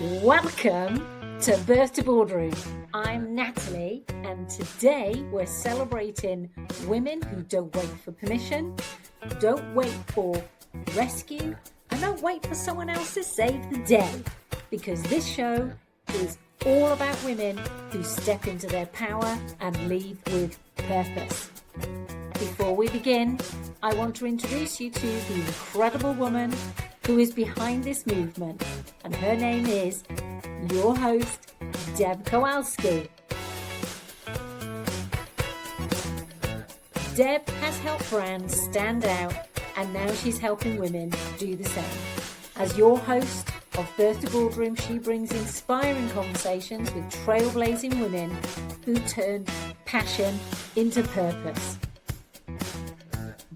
Welcome to Birth to Boardroom. I'm Natalie, and today we're celebrating women who don't wait for permission, don't wait for rescue, and don't wait for someone else to save the day. Because this show is all about women who step into their power and leave with purpose. Before we begin, I want to introduce you to the incredible woman who is behind this movement, and her name is your host, Deb Kowalski. Deb has helped brands stand out, and now she's helping women do the same. As your host of Birth to Boardroom, she brings inspiring conversations with trailblazing women who turn passion into purpose.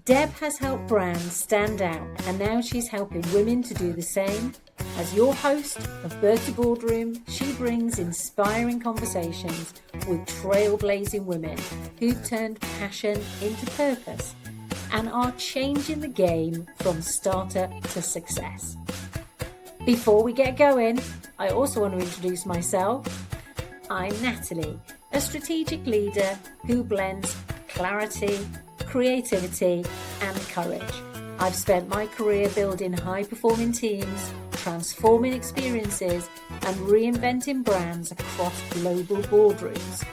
Deb has helped brands stand out, and now she's helping women to do the same. As your host of Birth to Boardroom, she brings inspiring conversations with trailblazing women who've turned passion into purpose and are changing the game from starter to success. Before we get going, I also want to introduce myself. I'm Natalie, a strategic leader who blends clarity, creativity, and courage. I've spent my career building high-performing teams, transforming experiences, and reinventing brands across global boardrooms,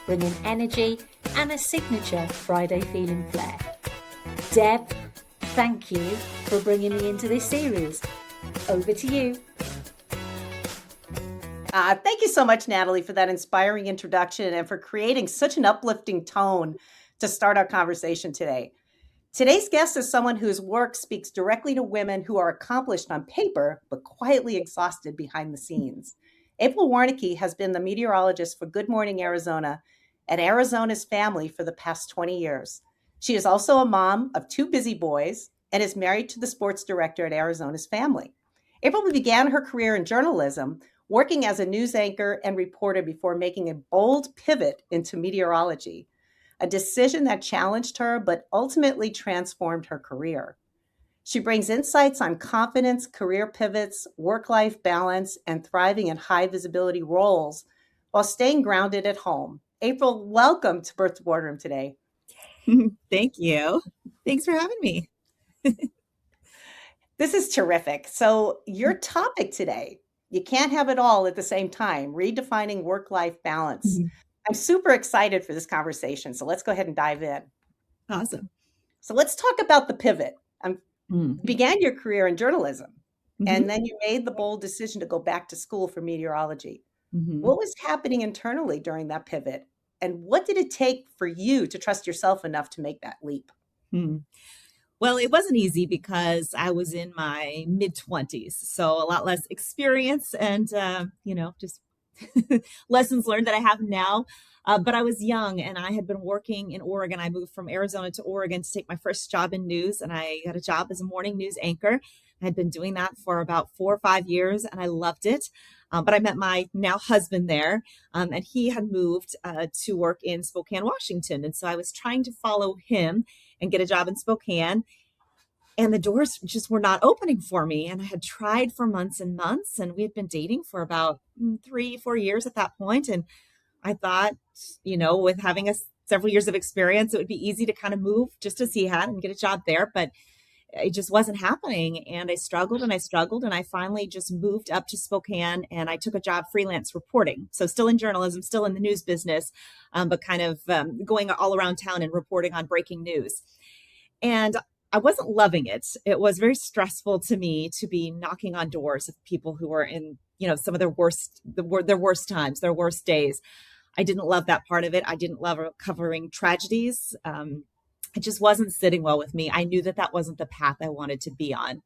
bringing energy and a signature Friday feeling flair. Deb, thank you for bringing me into this series. Over to you. Thank you so much, Natalie, for that inspiring introduction and for creating such an uplifting tone to start our conversation today. Today's guest is someone whose work speaks directly to women who are accomplished on paper, but quietly exhausted behind the scenes. April Warnecke has been the meteorologist for Good Morning Arizona and Arizona's Family for the past 20 years. She is also a mom of 2 busy boys and is married to the sports director at Arizona's Family. April began her career in journalism, working as a news anchor and reporter before making a bold pivot into meteorology, a decision that challenged her but ultimately transformed her career. She brings insights on confidence, career pivots, work-life balance, and thriving in high-visibility roles while staying grounded at home. April, welcome to Birth to Boardroom today. Thank you. Thanks for having me. This is terrific. So your topic today, you can't have it all at the same time, redefining work-life balance. Mm-hmm. I'm super excited for this conversation. So let's go ahead and dive in. Awesome. So let's talk about the pivot. You began your career in journalism, and then you made the bold decision to go back to school for meteorology. What was happening internally during that pivot? And what did it take for you to trust yourself enough to make that leap? Well, it wasn't easy because I was in my mid-20s, so a lot less experience and, just lessons learned that I have now. But I was young and I had been working in Oregon. I moved from Arizona to Oregon to take my first job in news, and I got a job as a morning news anchor. I had been doing that for about 4 or 5 years, and I loved it. But I met my now husband there, and he had moved to work in Spokane, Washington. And so I was trying to follow him and get a job in Spokane. And the doors just were not opening for me. And I had tried for months and months, and we had been dating for about 3-4 years at that point. And I thought, with having several years of experience, it would be easy to kind of move just as he had and get a job there. But it just wasn't happening. And I struggled. And I finally just moved up to Spokane, and I took a job freelance reporting. So still in journalism, still in the news business, but kind of going all around town and reporting on breaking news. And I wasn't loving it. It was very stressful to me to be knocking on doors of people who were in, some of their worst times, their worst days. I didn't love that part of it. I didn't love covering tragedies. It just wasn't sitting well with me. I knew that wasn't the path I wanted to be on.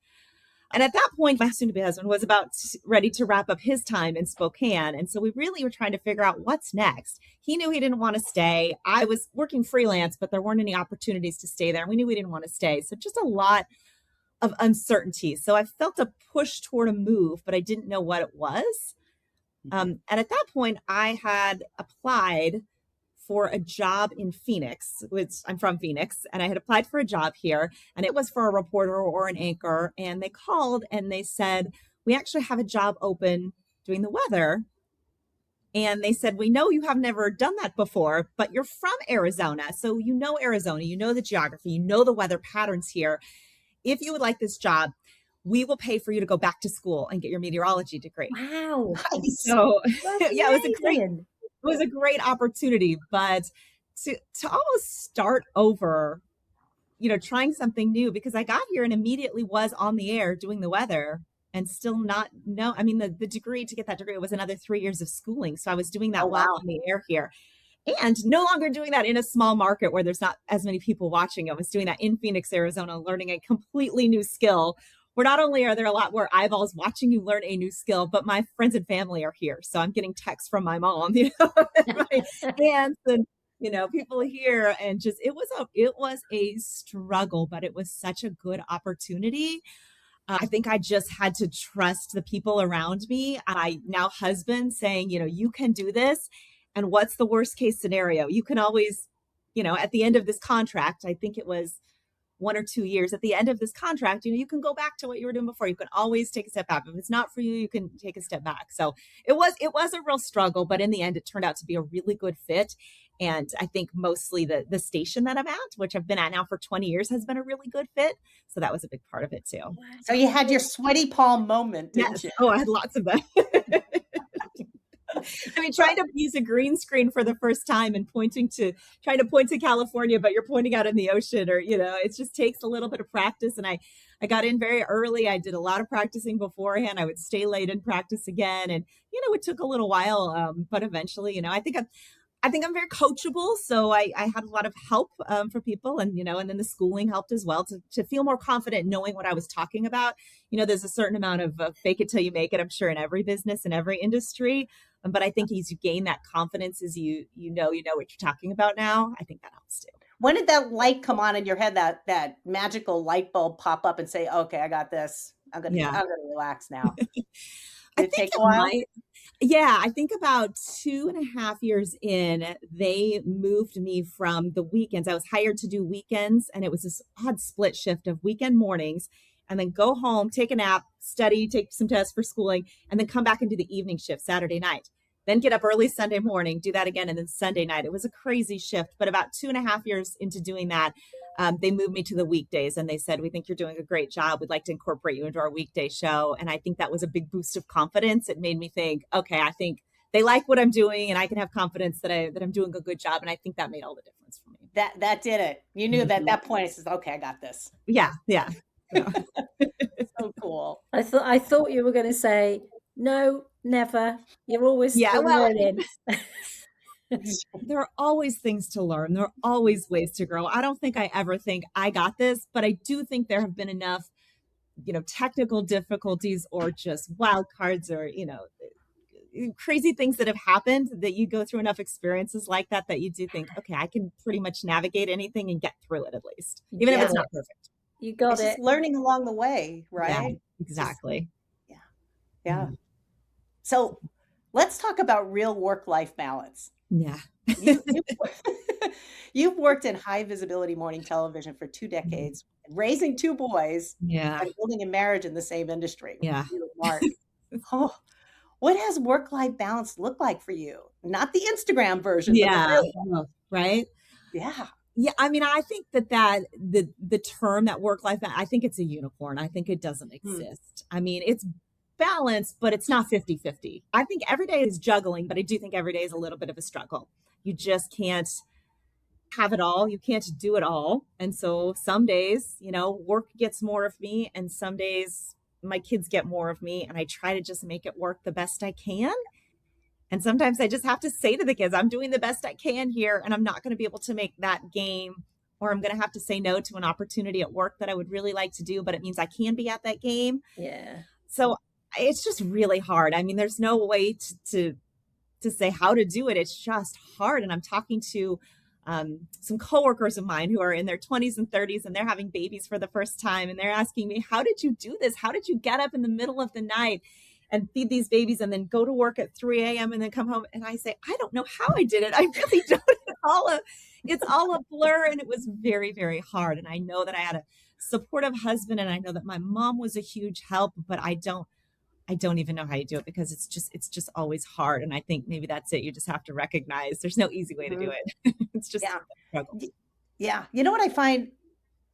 And at that point, my soon-to-be husband was about ready to wrap up his time in Spokane. And so we really were trying to figure out what's next. He knew he didn't want to stay. I was working freelance, but there weren't any opportunities to stay there. And we knew we didn't want to stay. So just a lot of uncertainty. So I felt a push toward a move, but I didn't know what it was. And at that point, I had applied for a job in Phoenix, which I'm from Phoenix, and I had applied for a job here, and it was for a reporter or an anchor. And they called and they said, we actually have a job open doing the weather. And they said, we know you have never done that before, but you're from Arizona. So you know Arizona, you know the geography, you know the weather patterns here. If you would like this job, we will pay for you to go back to school and get your meteorology degree. Wow. Nice. So That's yeah, amazing. it was a great opportunity, but to almost start over, trying something new, because I got here and immediately was on the air doing the weather and still not know. I mean, the degree, to get that degree, was another 3 years of schooling. So I was doing Oh, that while wow. on the air here, and no longer doing that in a small market where there's not as many people watching. I was doing that in Phoenix, Arizona, learning a completely new skill, where not only are there a lot more eyeballs watching you learn a new skill, but my friends and family are here. So I'm getting texts from my mom, and my aunts, and people here, and just it was a struggle, but it was such a good opportunity. I think I just had to trust the people around me. I now husband saying, you can do this. And what's the worst case scenario? You can always, at the end of this contract, I think it was 1 or 2 years, at the end of this contract, you can go back to what you were doing before. You can always take a step back. If it's not for you, you can take a step back. So it was a real struggle, but in the end, it turned out to be a really good fit. And I think mostly the station that I'm at, which I've been at now for 20 years, has been a really good fit. So that was a big part of it too. So you had your sweaty palm moment, didn't Yes. you? Oh, I had lots of them. I mean, trying to use a green screen for the first time and trying to point to California, but you're pointing out in the ocean, or, it just takes a little bit of practice. And I got in very early. I did a lot of practicing beforehand. I would stay late and practice again. And, it took a little while, but eventually, I think I'm very coachable. So I had a lot of help for people, and, and then the schooling helped as well to feel more confident knowing what I was talking about. There's a certain amount of fake it till you make it, I'm sure, in every business, in every industry. But I think as you gain that confidence, as you know what you're talking about now, I think that helps too. When did that light come on in your head, that magical light bulb pop up and say, okay, I got this. I'm gonna relax now. I Did it think take a while? I think about 2.5 years in, they moved me from the weekends. I was hired to do weekends, and it was this odd split shift of weekend mornings and then go home, take a nap, study, take some tests for schooling, and then come back and do the evening shift Saturday night. Then get up early Sunday morning, do that again, and then Sunday night. It was a crazy shift. But about 2.5 years into doing that, they moved me to the weekdays, and they said, we think you're doing a great job. We'd like to incorporate you into our weekday show. And I think that was a big boost of confidence. It made me think, okay, I think they like what I'm doing, and I can have confidence that I'm doing a good job. And I think that made all the difference for me. That did it. You knew that at that point, it says, okay, I got this. Yeah. So cool. I thought you were going to say, no, never. You're always still learning. There are always things to learn. There are always ways to grow. I don't think I ever think I got this, but I do think there have been enough, technical difficulties or just wild cards or, crazy things that have happened, that you go through enough experiences like that you do think, okay, I can pretty much navigate anything and get through it, at least, even if it's not perfect. You got it's it. Just learning along the way, right? Yeah, exactly. Yeah. So let's talk about real work-life balance. Yeah. You've worked in high visibility morning television for 2 decades, raising 2 boys, and building a marriage in the same industry. Yeah. Mark. What has work-life balance look like for you? Not the Instagram version. Yeah. Right. Yeah. Yeah. I mean, I think that the term that work-life, I think it's a unicorn. I think it doesn't exist. I mean, it's balanced, but it's not 50-50. I think every day is juggling, but I do think every day is a little bit of a struggle. You just can't have it all. You can't do it all. And so some days, work gets more of me, and some days my kids get more of me, and I try to just make it work the best I can. And sometimes I just have to say to the kids, I'm doing the best I can here, and I'm not going to be able to make that game, or I'm going to have to say no to an opportunity at work that I would really like to do, but it means I can be at that game. Yeah. So it's just really hard. I mean, there's no way to say how to do it. It's just hard. And I'm talking to some coworkers of mine who are in their 20s and 30s, and they're having babies for the first time. And they're asking me, how did you do this? How did you get up in the middle of the night and feed these babies and then go to work at 3 a.m. and then come home? And I say, I don't know how I did it. I really don't. It's all a blur. And it was very, very hard. And I know that I had a supportive husband, and I know that my mom was a huge help, but I don't I don't even know how you do it because it's just always hard. And I think maybe that's it. You just have to recognize there's no easy way to do Mhm. it. It's just Yeah. a struggle. Y- Yeah. You know what I find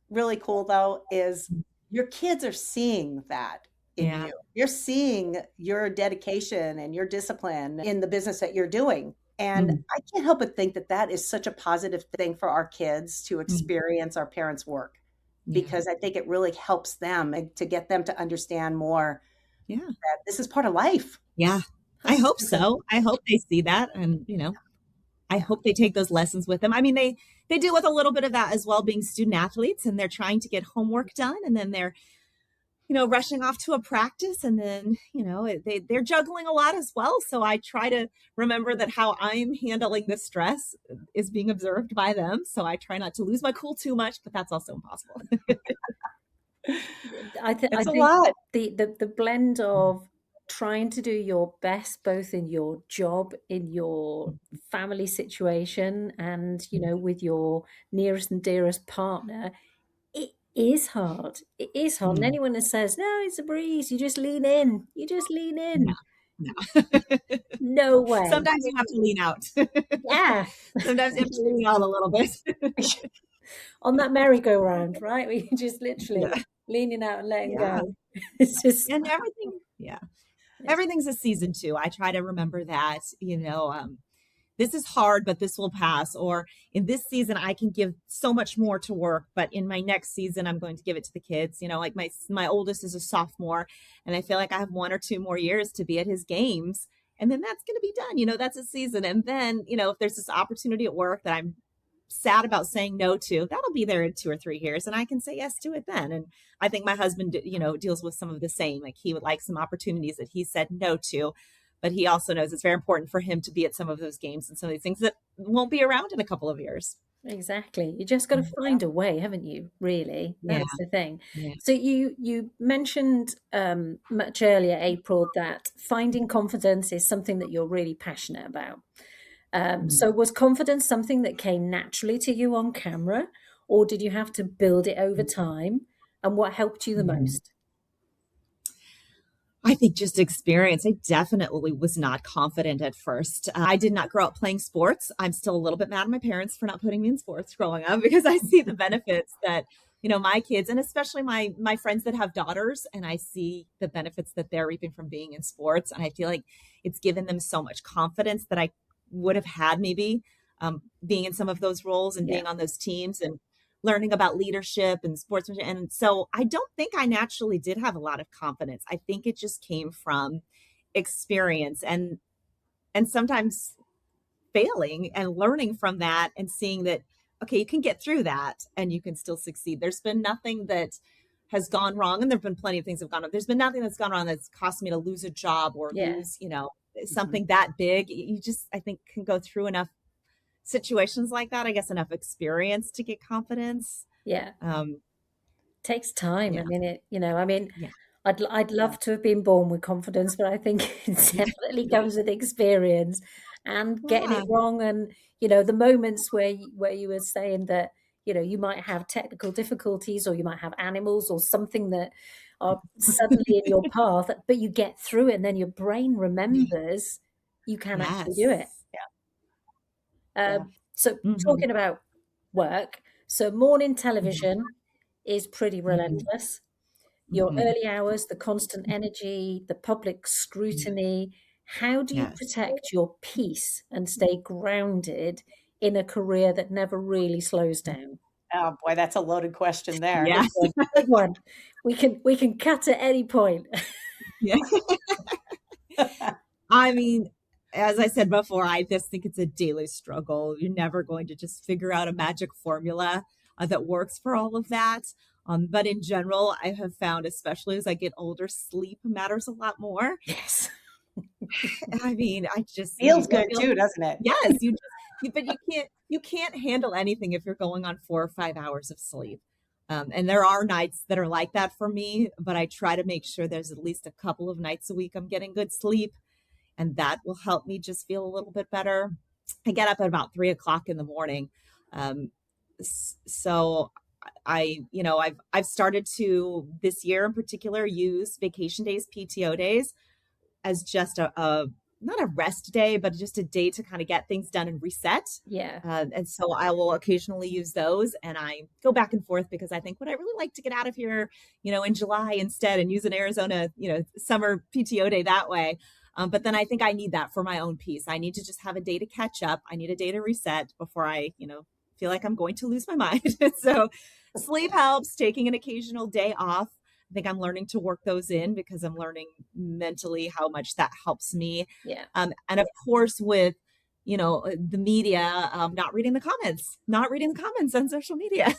really cool though is your kids are seeing that in Yeah. you. You're seeing your dedication and your discipline in the business that you're doing. And Mhm. I can't help but think that that is such a positive thing for our kids to Mhm. experience our parents' work, Yeah. because I think it really helps them and to get them to understand more Yeah. that this is part of life. Yeah. I This hope isn't, so. I hope they see that and, I yeah. hope they take those lessons with them. I mean, they deal with a little bit of that as well being student athletes and they're trying to get homework done and then they're, rushing off to a practice and then, they're juggling a lot as well. So I try to remember that how I'm handling the stress is being observed by them. So I try not to lose my cool too much, but that's also impossible. It's I a think lot. the blend of trying to do your best both in your job, in your family situation, and with your nearest and dearest partner, it is hard. It is hard. And Mm, anyone that says, no, it's a breeze, you just lean in. You just lean no, in. no. No way. Sometimes you have to lean out. Yeah. Sometimes you have to lean out a little bit. On that merry-go-round, right? Where you just literally Yeah. leaning out and letting Yeah. go. It's just, And everything, yeah. it's, Everything's a season too. I try to remember that, this is hard, but this will pass. Or in this season, I can give so much more to work, but in my next season, I'm going to give it to the kids. Like my oldest is a sophomore, and I feel like I have 1 or 2 more years to be at his games, and then that's going to be done. That's a season, and then if there's this opportunity at work that I'm sad about saying no to, that'll be there in 2 or 3 years, and I can say yes to it then. And I think my husband, deals with some of the same. Like he would like some opportunities that he said no to, but he also knows it's very important for him to be at some of those games and some of these things that won't be around in a couple of years. exactly. You just got to Yeah. find a way, haven't you? Really, Yeah. that's the thing. Yeah. So you mentioned much earlier, April, that finding confidence is something that you're really passionate about. Mm. So was confidence something that came naturally to you on camera, or did you have to build it over time? And what helped you the Mhm. most? I think just experience. I definitely was not confident at first. I did not grow up playing sports. I'm still a little bit mad at my parents for not putting me in sports growing up because I see the benefits that, my kids and especially my friends that have daughters and I see the benefits that they're reaping from being in sports. And I feel like it's given them so much confidence that I would have had maybe being in some of those roles and Yeah, being on those teams and learning about leadership and sportsmanship. And so I don't think I naturally did have a lot of confidence. I think it just came from experience and sometimes failing and learning from that and seeing that okay, you can get through that and you can still succeed. There's been nothing that has gone wrong and there've been plenty of things that have gone wrong. There's been nothing that's gone wrong that's cost me to lose a job or yeah, lose, Mhm. something that big. You just I think can go through enough situations like that, I guess enough experience to get confidence. yeah. Um, Takes time. I yeah, mean, I mean, yeah, I'd Yeah. love to have been born with confidence, but I think it definitely comes with experience and getting yeah, it wrong. And the moments where you were saying that you might have technical difficulties, or you might have animals, or something that are suddenly in your path, but you get through it, and then your brain remembers you can actually do it. yes, Yeah. So hmm talking about work, so morning hmm television is pretty hmm relentless. Your hmm early hours, the constant energy, the public scrutiny. How do you yes, protect your peace and stay grounded in a career that never really slows down? Oh boy, that's a loaded question there. yeah, Big one. Big one. We can cut at any point. yeah. I mean, as I said before, I just think it's a daily struggle. You're never going to just figure out a magic formula that works for all of that. But in general, I have found, especially as I get older, sleep matters a lot more. Yes. I mean, I just Feels you good feel too, doesn't it? yes, but you can't handle anything if you're going on 4 or 5 hours of sleep. And there are nights that are like that for me, but I try to make sure there's at least a couple of nights a week I'm getting good sleep, and that will help me just feel a little bit better. I get up at about 3 o'clock in the morning, so I've started to this year in particular use vacation days, PTO days as just a not a rest day, but just a day to kind of get things done and reset. Yeah. And so I will occasionally use those, and I go back and forth because I think, would I really like to get out of here, in July instead and use an Arizona, summer PTO day that way. But then I think I need that for my own peace. I need to just have a day to catch up. I need a day to reset before I, feel like I'm going to lose my mind. So sleep helps, taking an occasional day off. I think I'm learning to work those in because I'm learning mentally how much that helps me. Yeah. And of course, with, the media, not reading the comments on social media.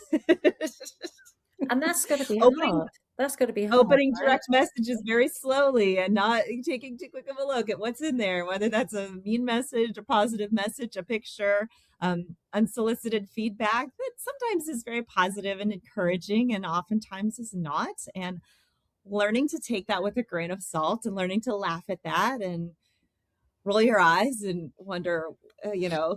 And that's got to be Opening- hard. That's got to be hard. Opening right? direct messages very slowly and not taking too quick of a look at what's in there, whether that's a mean message, a positive message, a picture, unsolicited feedback that sometimes is very positive and encouraging and oftentimes is not. And learning to take that with a grain of salt and learning to laugh at that and roll your eyes and wonder,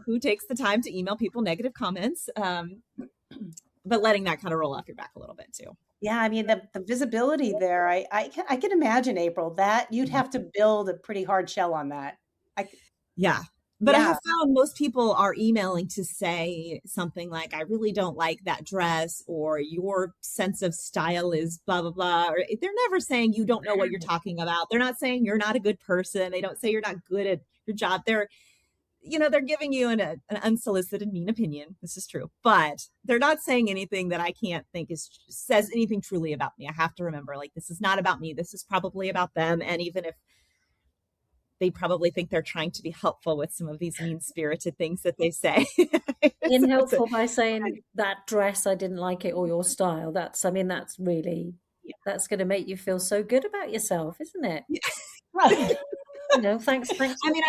who takes the time to email people negative comments, but letting that kind of roll off your back a little bit too. Yeah, I mean the visibility there. I can imagine, April, that you'd have to build a pretty hard shell on that. Yeah. But I Yeah. have found most people are emailing to say something like, I really don't like that dress, or your sense of style is blah, blah, blah. Or they're never saying you don't know what you're talking about. They're not saying you're not a good person. They don't say you're not good at your job. They're giving you an unsolicited mean opinion. This is true, but they're not saying anything that I can't think says anything truly about me. I have to remember, like, this is not about me. This is probably about them. And even if they probably think they're trying to be helpful with some of these mean-spirited things that they say. Being helpful by saying that dress, I didn't like it, or your style. That's really, that's going to make you feel so good about yourself, isn't it? Right. Thanks. I mean,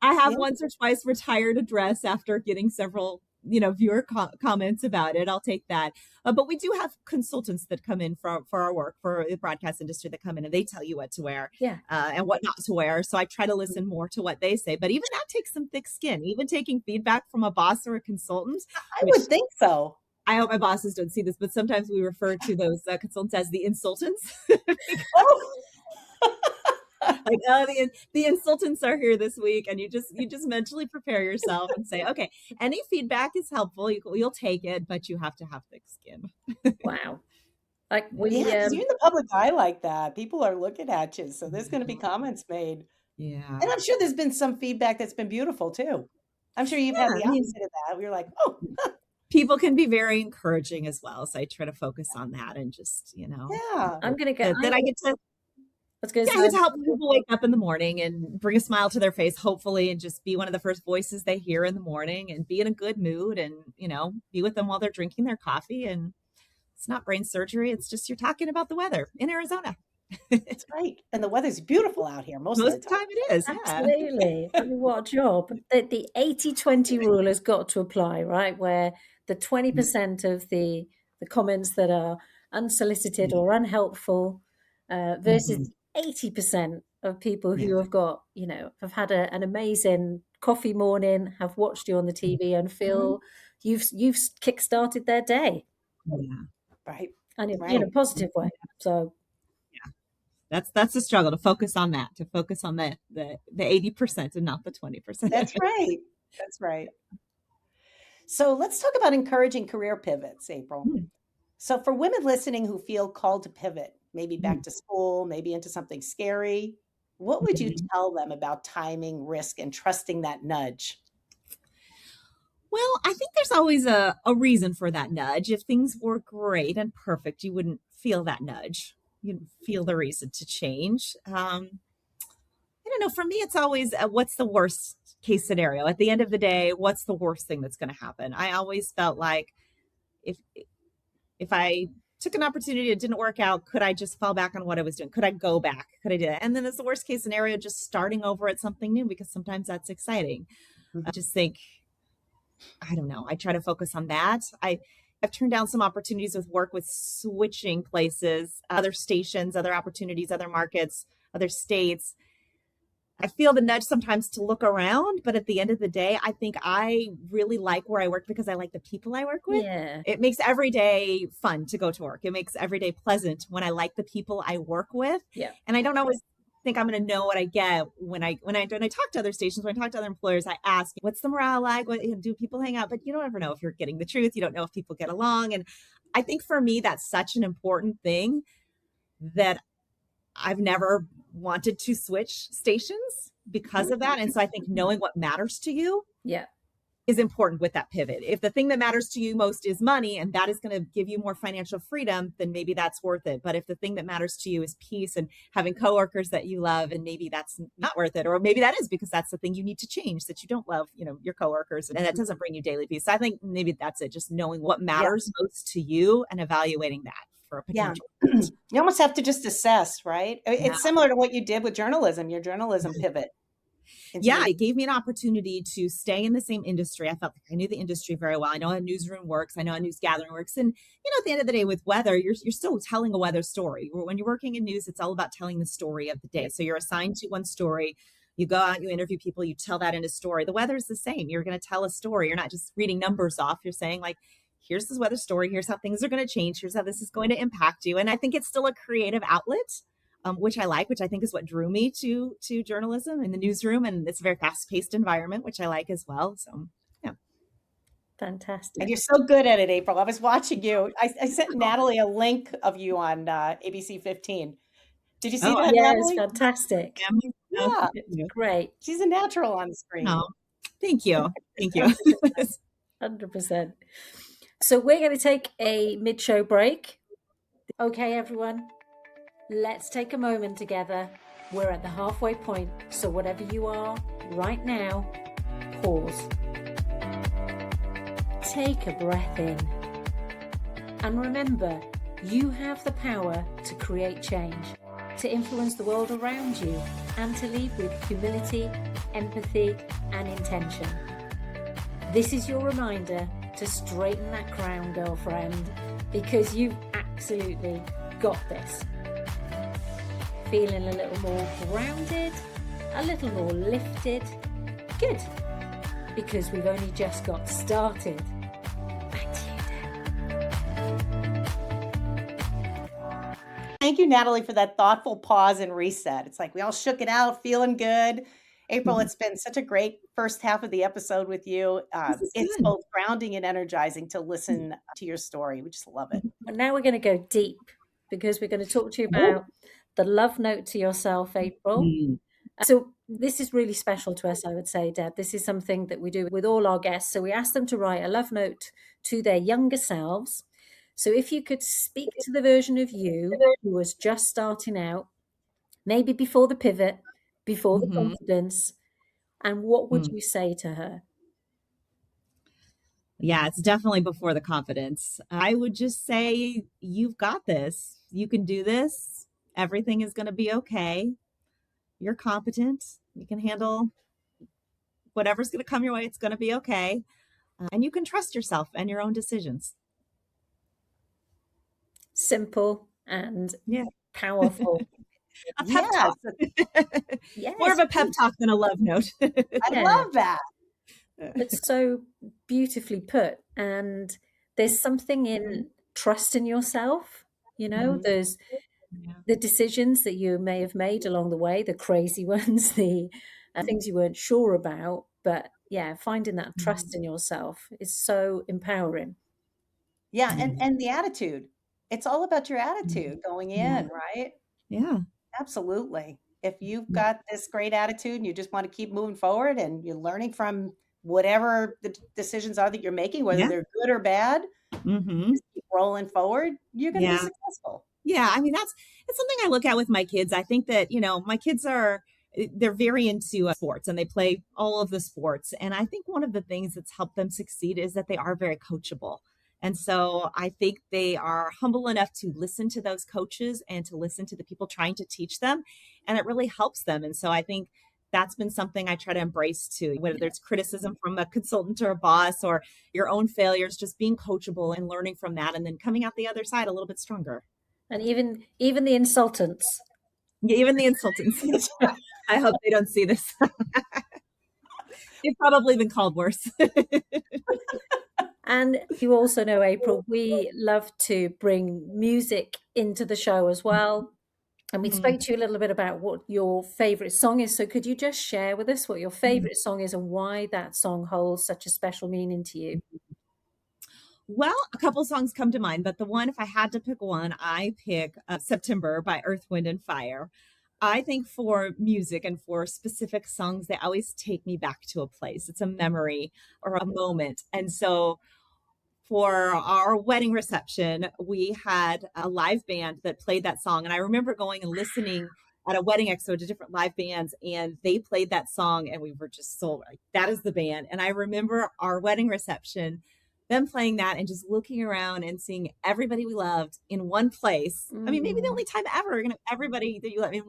I have once or twice retired a dress after getting several, viewer comments about it. I'll take that. But we do have consultants that come in for our work, for the broadcast industry, that come in and they tell you what to wear and what not to wear. So I try to listen more to what they say. But even that takes some thick skin, even taking feedback from a boss or a consultant. I would think so. I hope my bosses don't see this, but sometimes we refer to those consultants as the insultants. Oh. Like, oh, the insultants are here this week, and you just mentally prepare yourself and say, okay, any feedback is helpful. You'll take it, but you have to have thick skin. Wow. Like 'cause you're in the public eye like that. People are looking at you, so there's going to be comments made. Yeah, and I'm sure there's been some feedback that's been beautiful too. I'm sure you've had the opposite of that. We're like, oh. People can be very encouraging as well, so I try to focus on that and just, Yeah. I'm going to get. That I get to. To help people wake up in the morning and bring a smile to their face, hopefully, and just be one of the first voices they hear in the morning and be in a good mood and, be with them while they're drinking their coffee. And it's not brain surgery. It's just you're talking about the weather in Arizona. That's right. And the weather's beautiful out here most of the time. It is. Absolutely. I mean, what a job. The 80-20 rule has got to apply, right? Where the 20% of the comments that are unsolicited or unhelpful versus 80% of people who have got, have had an amazing coffee morning, have watched you on the TV and feel you've kickstarted their day. Yeah. Right. And in a positive way. So that's the struggle, to focus on that, the 80% and not the 20%. That's right. That's right. So let's talk about encouraging career pivots, April. So for women listening who feel called to pivot, maybe back to school, maybe into something scary, what would you tell them about timing, risk, and trusting that nudge? Well, I think there's always a reason for that nudge. If things were great and perfect, you wouldn't feel that nudge. You'd feel the reason to change. I don't know. For me, it's always what's the worst case scenario? At the end of the day, what's the worst thing that's going to happen? I always felt like if I took an opportunity, it didn't work out, could I just fall back on what I was doing? Could I go back? Could I do that? And then it's the worst case scenario, just starting over at something new, because sometimes that's exciting. I just think, I don't know. I try to focus on that. I've turned down some opportunities with work, with switching places, other stations, other opportunities, other markets, other states. I feel the nudge sometimes to look around, but at the end of the day, I think I really like where I work because I like the people I work with. Yeah. It makes every day fun to go to work. It makes every day pleasant when I like the people I work with. Yeah. And I don't always think I'm going to know what I get when I talk to other stations, when I talk to other employers, I ask, what's the morale like? What do people hang out? But you don't ever know if you're getting the truth. You don't know if people get along. And I think for me, that's such an important thing that I've never wanted to switch stations because of that. And so I think knowing what matters to you Yeah. is important with that pivot. If the thing that matters to you most is money and that is going to give you more financial freedom, then maybe that's worth it. But if the thing that matters to you is peace and having coworkers that you love, and maybe that's not worth it, or maybe that is because that's the thing you need to change, that you don't love, your coworkers, and that doesn't bring you daily peace. So I think maybe that's it. Just knowing what matters most to you and evaluating that for a potential. You almost have to just assess, right? Yeah. It's similar to what you did with journalism, your journalism pivot. Yeah, it gave me an opportunity to stay in the same industry. I felt like I knew the industry very well. I know how a newsroom works. I know how news gathering works. And, at the end of the day with weather, you're still telling a weather story. When you're working in news, it's all about telling the story of the day. So you're assigned to one story. You go out, you interview people, you tell that in a story. The weather is the same. You're going to tell a story. You're not just reading numbers off. You're saying like, here's this weather story. Here's how things are going to change. Here's how this is going to impact you. And I think it's still a creative outlet. Which I like, which I think is what drew me to journalism in the newsroom. And it's a very fast-paced environment, which I like as well. So, yeah. Fantastic. And you're so good at it, April. I was watching you. I sent Natalie a link of you on ABC 15. Did you see that, yeah, Natalie? it's fantastic. Yeah. It's great. She's a natural on the screen. Oh, thank you. Thank you. 100%. So we're going to take a mid-show break. Okay, everyone. Let's take a moment together. We're at the halfway point, so whatever you are right now, pause. Take a breath in. And remember, you have the power to create change, to influence the world around you, and to lead with humility, empathy, and intention. This is your reminder to straighten that crown, girlfriend, because you've absolutely got this. Feeling a little more grounded, a little more lifted. Good, because we've only just got started. Back to you, Dan. Thank you, Natalie, for that thoughtful pause and reset. It's like we all shook it out, feeling good. April, it's been such a great first half of the episode with you. It's both grounding and energizing to listen to your story. We just love it. And now we're going to go deep, because we're going to talk to you about the love note to yourself, April. So this is really special to us, I would say, Deb. This is something that we do with all our guests. So we ask them to write a love note to their younger selves. So if you could speak to the version of you who was just starting out, maybe before the pivot, before the confidence, and what would you say to her? Yeah, it's definitely before the confidence. I would just say, you've got this. You can do this. Everything is going to be okay. You're competent. You can handle whatever's going to come your way. It's going to be okay. And you can trust yourself and your own decisions. Simple and powerful. A pep talk. Yes. More of a pep talk than a love note. I love that. It's so beautifully put. And there's something in trusting yourself. There's the decisions that you may have made along the way, the crazy ones, the things you weren't sure about. But finding that trust in yourself is so empowering. Yeah. And the attitude. It's all about your attitude going in, right? Yeah. Absolutely. If you've got this great attitude and you just want to keep moving forward and you're learning from whatever the decisions are that you're making, whether they're good or bad, just keep rolling forward, you're going to be successful. Yeah. I mean, it's something I look at with my kids. I think that, my kids they're very into sports and they play all of the sports. And I think one of the things that's helped them succeed is that they are very coachable. And so I think they are humble enough to listen to those coaches and to listen to the people trying to teach them. And it really helps them. And so I think that's been something I try to embrace too, whether it's criticism from a consultant or a boss or your own failures, just being coachable and learning from that and then coming out the other side a little bit stronger. And even the insultants. Yeah, even the insultants. I hope they don't see this. They've probably been called worse. And you also know, April, we love to bring music into the show as well. And we spoke to you a little bit about what your favorite song is. So could you just share with us what your favorite song is and why that song holds such a special meaning to you? Well, a couple songs come to mind, but the one, if I had to pick one, I pick September by Earth, Wind, and Fire. I think for music and for specific songs, they always take me back to a place. It's a memory or a moment. And so for our wedding reception, we had a live band that played that song. And I remember going and listening at a wedding expo to different live bands, and they played that song, and we were just so like, that is the band. And I remember our wedding reception, them playing that and just looking around and seeing everybody we loved in one place. I mean, maybe the only time ever, everybody that you love in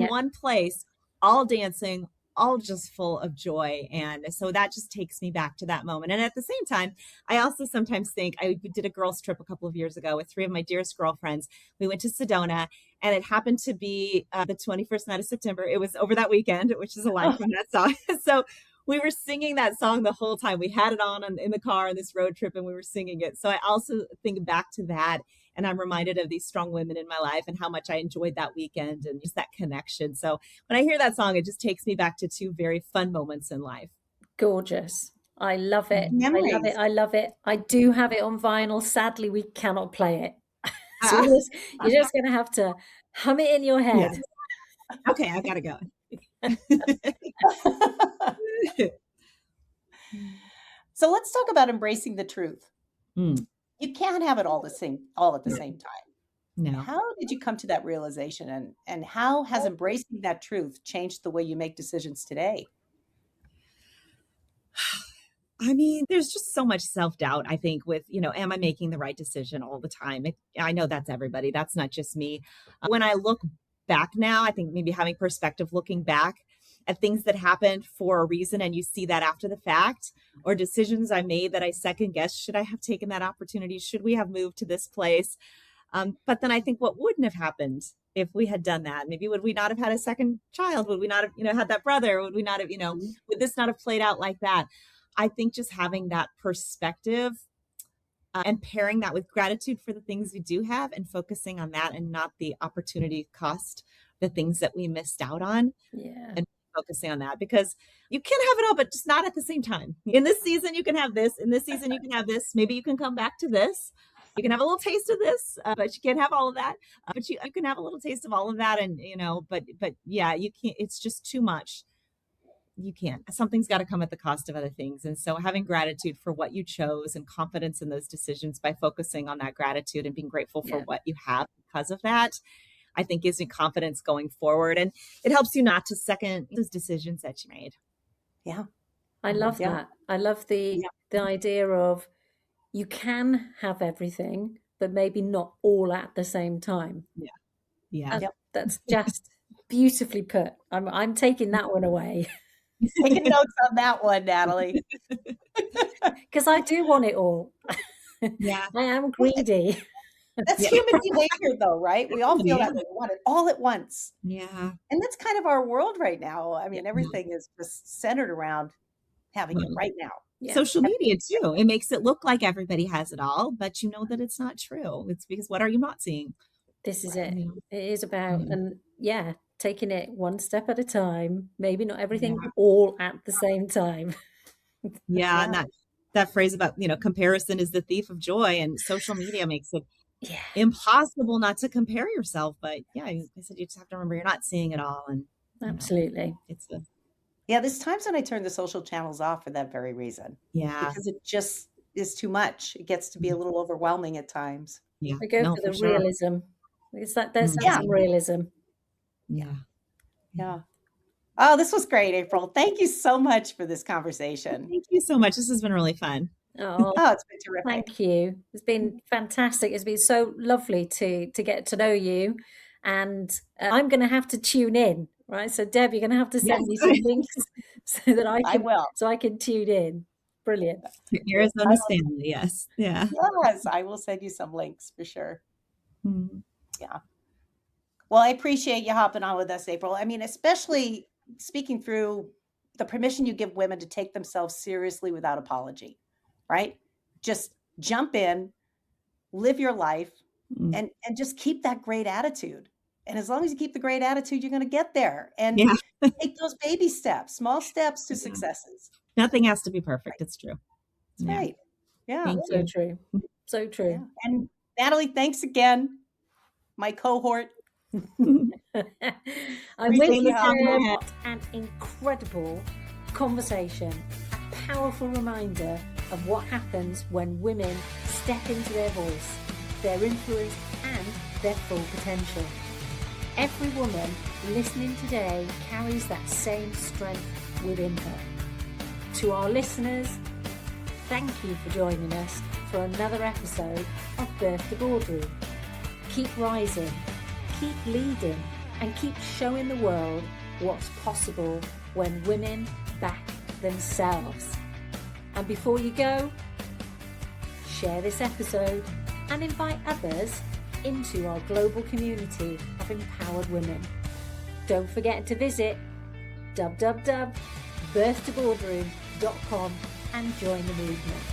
one place, all dancing, all just full of joy. And so that just takes me back to that moment. And at the same time, I also sometimes think I did a girls trip a couple of years ago with 3 of my dearest girlfriends. We went to Sedona, and it happened to be the 21st night of September. It was over that weekend, which is a line from that song. So we were singing that song the whole time. We had it on in the car on this road trip, and we were singing it. So I also think back to that, and I'm reminded of these strong women in my life and how much I enjoyed that weekend and just that connection. So when I hear that song, it just takes me back to 2 very fun moments in life. Gorgeous. I love it. Memories. I love it. I love it. I do have it on vinyl. Sadly, we cannot play it. So you're just going to have to hum it in your head. Yes. Okay, I got to go. So let's talk about embracing the truth. Mm. You can't have it all at the same time. No. How did you come to that realization, and how has embracing that truth changed the way you make decisions today? I mean, there's just so much self-doubt, I think, with, am I making the right decision all the time? I know that's everybody. That's not just me. When I look back now, I think maybe having perspective, looking back at things that happened for a reason, and you see that after the fact, or decisions I made that I second guessed, should I have taken that opportunity? Should we have moved to this place? But then I think, what wouldn't have happened if we had done that? Maybe would we not have had a second child? Would we not have, had that brother? Would we not have, would this not have played out like that? I think just having that perspective and pairing that with gratitude for the things we do have and focusing on that and not the opportunity cost, the things that we missed out on. Yeah. And focusing on that, because you can have it all, but just not at the same time. In this season, you can have this. In this season, you can have this. Maybe you can come back to this. You can have a little taste of this, but you can't have all of that. But you can have a little taste of all of that. And, but yeah, you can't, it's just too much. You can't. Something's got to come at the cost of other things. And so having gratitude for what you chose and confidence in those decisions by focusing on that gratitude and being grateful for what you have because of that, I think gives you confidence going forward. And it helps you not to second those decisions that you made. Yeah. I love that. I love the idea of you can have everything, but maybe not all at the same time. Yeah. That's just beautifully put. I'm taking that one away. Taking notes on that one, Natalie. Because I do want it all. Yeah. I am greedy. That's human behavior, though, right? We all feel that we want it all at once. Yeah. And that's kind of our world right now. I mean, everything is just centered around having it right now. Yeah. Social media, too. It makes it look like everybody has it all, but you know that it's not true. It's because what are you not seeing? This is it. It is about, and taking it one step at a time, maybe not everything all at the same time. Yeah. And that phrase about, comparison is the thief of joy, and social media makes it impossible not to compare yourself. But I said, you just have to remember you're not seeing it all. And absolutely. There's times when I turn the social channels off for that very reason. Yeah. Because it just is too much. It gets to be a little overwhelming at times. Yeah. I go for the realism. It's like there's some realism. Yeah. Oh, this was great, April. Thank you so much for this conversation. Thank you so much. This has been really fun. Oh, it's been terrific. Thank you. It's been fantastic. It's been so lovely to get to know you. And I'm going to have to tune in, right? So Deb, you're going to have to send me some links so that I will. So I can tune in. Brilliant. Arizona's family, yes. Yeah. Yes, I will send you some links for sure. Mm-hmm. Yeah. Well, I appreciate you hopping on with us, April. I mean, especially speaking through the permission you give women to take themselves seriously without apology, right? Just jump in, live your life, Mm. and just keep that great attitude. And as long as you keep the great attitude, you're going to get there. And Yeah. take those baby steps, small steps to Yeah. successes. Nothing has to be perfect. It's true. That's Yeah. right. Yeah. Thank So you. true. So Yeah. true. And Natalie, thanks again. My cohort. I'm Appreciate with you you. hopping on. What an incredible conversation. A powerful reminder of what happens when women step into their voice, their influence, and their full potential. Every woman listening today carries that same strength within her. To our listeners, thank you for joining us for another episode of Birth to Boardroom. Keep rising, keep leading, and keep showing the world what's possible when women back themselves. And before you go, share this episode and invite others into our global community of empowered women. Don't forget to visit www.birthtoboardroom.com and join the movement.